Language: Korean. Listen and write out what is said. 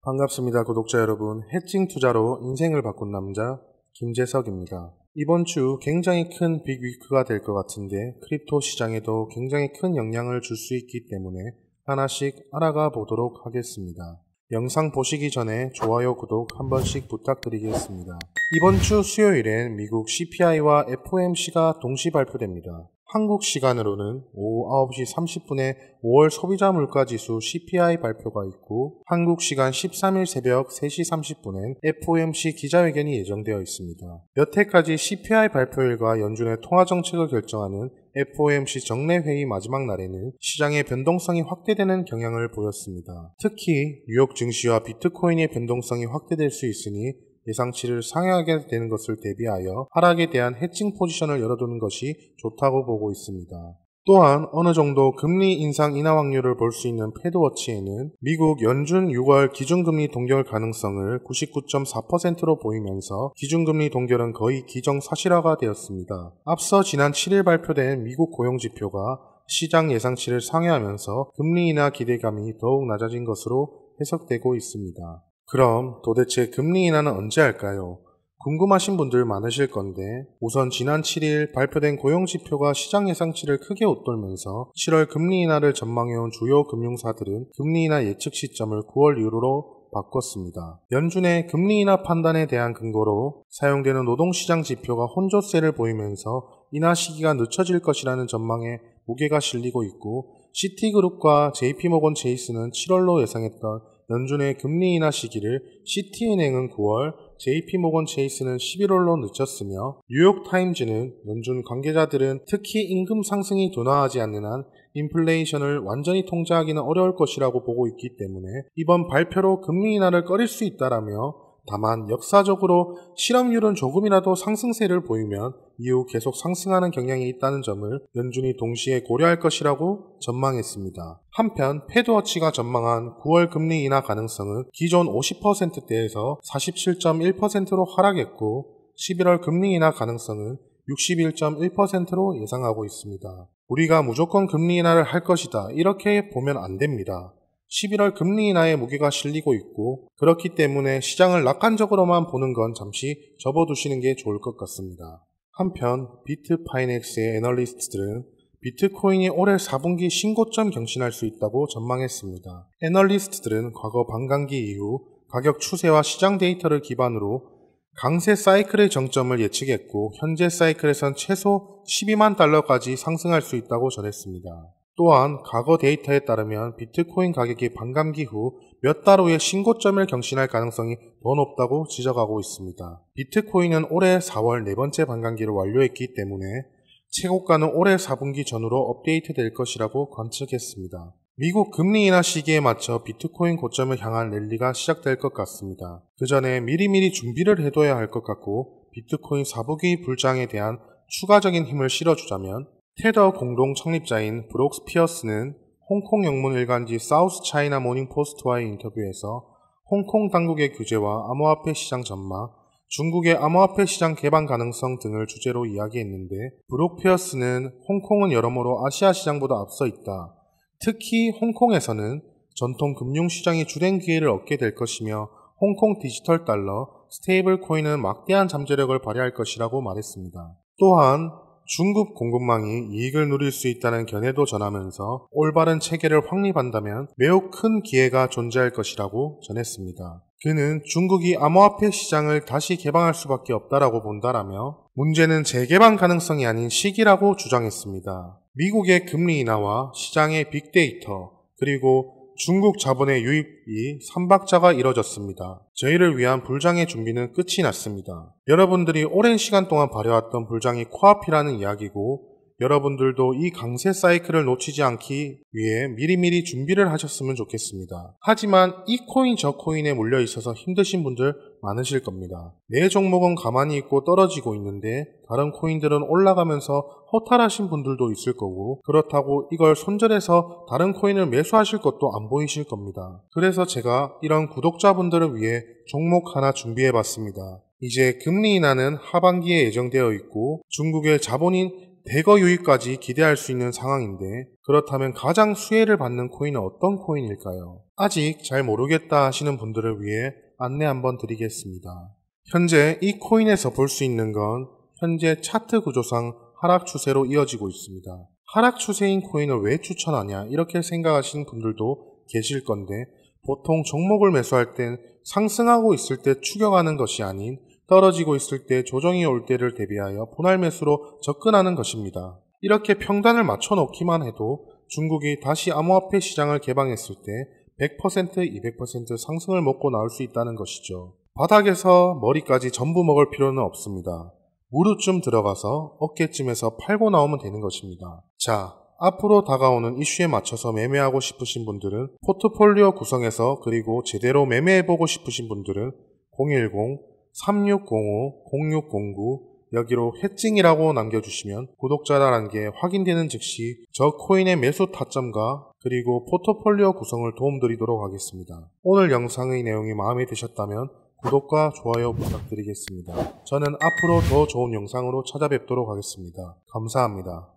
반갑습니다. 구독자 여러분. 해칭 투자로 인생을 바꾼 남자 김재석입니다. 이번 주 굉장히 큰 빅위크가 될 것 같은데 크립토 시장에도 굉장히 큰 영향을 줄 수 있기 때문에 하나씩 알아가 보도록 하겠습니다. 영상 보시기 전에 좋아요, 구독 한 번씩 부탁드리겠습니다. 이번 주 수요일엔 미국 CPI와 FOMC가 동시 발표됩니다. 한국 시간으로는 오후 9시 30분에 5월 소비자 물가지수 CPI 발표가 있고 한국 시간 13일 새벽 3시 30분엔 FOMC 기자회견이 예정되어 있습니다. 여태까지 CPI 발표일과 연준의 통화정책을 결정하는 FOMC 정례회의 마지막 날에는 시장의 변동성이 확대되는 경향을 보였습니다. 특히 뉴욕 증시와 비트코인의 변동성이 확대될 수 있으니 예상치를 상회하게 되는 것을 대비하여 하락에 대한 해칭 포지션을 열어두는 것이 좋다고 보고 있습니다. 또한 어느 정도 금리 인상 인하 확률을 볼 수 있는 패드워치에는 미국 연준 6월 기준금리 동결 가능성을 99.4%로 보이면서 기준금리 동결은 거의 기정사실화가 되었습니다. 앞서 지난 7일 발표된 미국 고용지표가 시장 예상치를 상회하면서 금리 인하 기대감이 더욱 낮아진 것으로 해석되고 있습니다. 그럼 도대체 금리 인하는 언제 할까요? 궁금하신 분들 많으실 건데 우선 지난 7일 발표된 고용지표가 시장 예상치를 크게 웃돌면서 7월 금리 인하를 전망해온 주요 금융사들은 금리 인하 예측 시점을 9월 이후로 바꿨습니다. 연준의 금리 인하 판단에 대한 근거로 사용되는 노동시장 지표가 혼조세를 보이면서 인하 시기가 늦춰질 것이라는 전망에 무게가 실리고 있고 시티그룹과 JP모건 체이스는 7월로 예상했던 연준의 금리 인하 시기를 시티은행은 9월, JP모건 체이스는 11월로 늦췄으며 뉴욕타임즈는 연준 관계자들은 특히 임금 상승이 둔화하지 않는 한 인플레이션을 완전히 통제하기는 어려울 것이라고 보고 있기 때문에 이번 발표로 금리 인하를 꺼릴 수 있다라며 다만 역사적으로 실업률은 조금이라도 상승세를 보이면 이후 계속 상승하는 경향이 있다는 점을 연준이 동시에 고려할 것이라고 전망했습니다. 한편 패드워치가 전망한 9월 금리 인하 가능성은 기존 50%대에서 47.1%로 하락했고 11월 금리 인하 가능성은 61.1%로 예상하고 있습니다. 우리가 무조건 금리 인하를 할 것이다 이렇게 보면 안 됩니다. 11월 금리 인하에 무게가 실리고 있고 그렇기 때문에 시장을 낙관적으로만 보는 건 잠시 접어두시는 게 좋을 것 같습니다. 한편 비트파이넥스의 애널리스트들은 비트코인이 올해 4분기 신고점 경신할 수 있다고 전망했습니다. 애널리스트들은 과거 반감기 이후 가격 추세와 시장 데이터를 기반으로 강세 사이클의 정점을 예측했고 현재 사이클에선 최소 12만 달러까지 상승할 수 있다고 전했습니다. 또한 과거 데이터에 따르면 비트코인 가격이 반감기 후 몇 달 후에 신고점을 경신할 가능성이 더 높다고 지적하고 있습니다. 비트코인은 올해 4월 네 번째 반감기를 완료했기 때문에 최고가는 올해 4분기 전후로 업데이트될 것이라고 관측했습니다. 미국 금리 인하 시기에 맞춰 비트코인 고점을 향한 랠리가 시작될 것 같습니다. 그 전에 미리미리 준비를 해둬야 할 것 같고 비트코인 4분기 불장에 대한 추가적인 힘을 실어주자면 테더 공동 창립자인 브룩스 피어스는 홍콩 영문 일간지 사우스 차이나 모닝 포스트와의 인터뷰에서 홍콩 당국의 규제와 암호화폐 시장 전망, 중국의 암호화폐 시장 개방 가능성 등을 주제로 이야기했는데 브룩 피어스는 홍콩은 여러모로 아시아 시장보다 앞서 있다. 특히 홍콩에서는 전통 금융시장이 주된 기회를 얻게 될 것이며 홍콩 디지털 달러, 스테이블 코인은 막대한 잠재력을 발휘할 것이라고 말했습니다. 또한 중국 공급망이 이익을 누릴 수 있다는 견해도 전하면서 올바른 체계를 확립한다면 매우 큰 기회가 존재할 것이라고 전했습니다. 그는 중국이 암호화폐 시장을 다시 개방할 수밖에 없다라고 본다라며 문제는 재개방 가능성이 아닌 시기라고 주장했습니다. 미국의 금리 인하와 시장의 빅데이터 그리고 중국 자본의 유입이 3박자가 이뤄졌습니다. 저희를 위한 불장의 준비는 끝이 났습니다. 여러분들이 오랜 시간 동안 발해왔던 불장이 코앞이라는 이야기고 여러분들도 이 강세 사이클을 놓치지 않기 위해 미리미리 준비를 하셨으면 좋겠습니다. 하지만 이 코인 저 코인에 물려 있어서 힘드신 분들 많으실 겁니다. 내 종목은 가만히 있고 떨어지고 있는데 다른 코인들은 올라가면서 허탈하신 분들도 있을 거고 그렇다고 이걸 손절해서 다른 코인을 매수하실 것도 안 보이실 겁니다. 그래서 제가 이런 구독자분들을 위해 종목 하나 준비해봤습니다. 이제 금리 인하는 하반기에 예정되어 있고 중국의 자본인 대거 유입까지 기대할 수 있는 상황인데 그렇다면 가장 수혜를 받는 코인은 어떤 코인일까요? 아직 잘 모르겠다 하시는 분들을 위해 안내 한번 드리겠습니다. 현재 이 코인에서 볼 수 있는 건 현재 차트 구조상 하락 추세로 이어지고 있습니다. 하락 추세인 코인을 왜 추천하냐 이렇게 생각하시는 분들도 계실 건데 보통 종목을 매수할 땐 상승하고 있을 때 추격하는 것이 아닌 떨어지고 있을 때 조정이 올 때를 대비하여 분할 매수로 접근하는 것입니다. 이렇게 평단을 맞춰 놓기만 해도 중국이 다시 암호화폐 시장을 개방했을 때 100%, 200% 상승을 먹고 나올 수 있다는 것이죠. 바닥에서 머리까지 전부 먹을 필요는 없습니다. 무릎쯤 들어가서 어깨쯤에서 팔고 나오면 되는 것입니다. 자, 앞으로 다가오는 이슈에 맞춰서 매매하고 싶으신 분들은 포트폴리오 구성해서 그리고 제대로 매매해보고 싶으신 분들은 010-3605-0609 여기로 해칭이라고 남겨주시면 구독자라는 게 확인되는 즉시 저 코인의 매수 타점과 그리고 포트폴리오 구성을 도움드리도록 하겠습니다. 오늘 영상의 내용이 마음에 드셨다면 구독과 좋아요 부탁드리겠습니다. 저는 앞으로 더 좋은 영상으로 찾아뵙도록 하겠습니다. 감사합니다.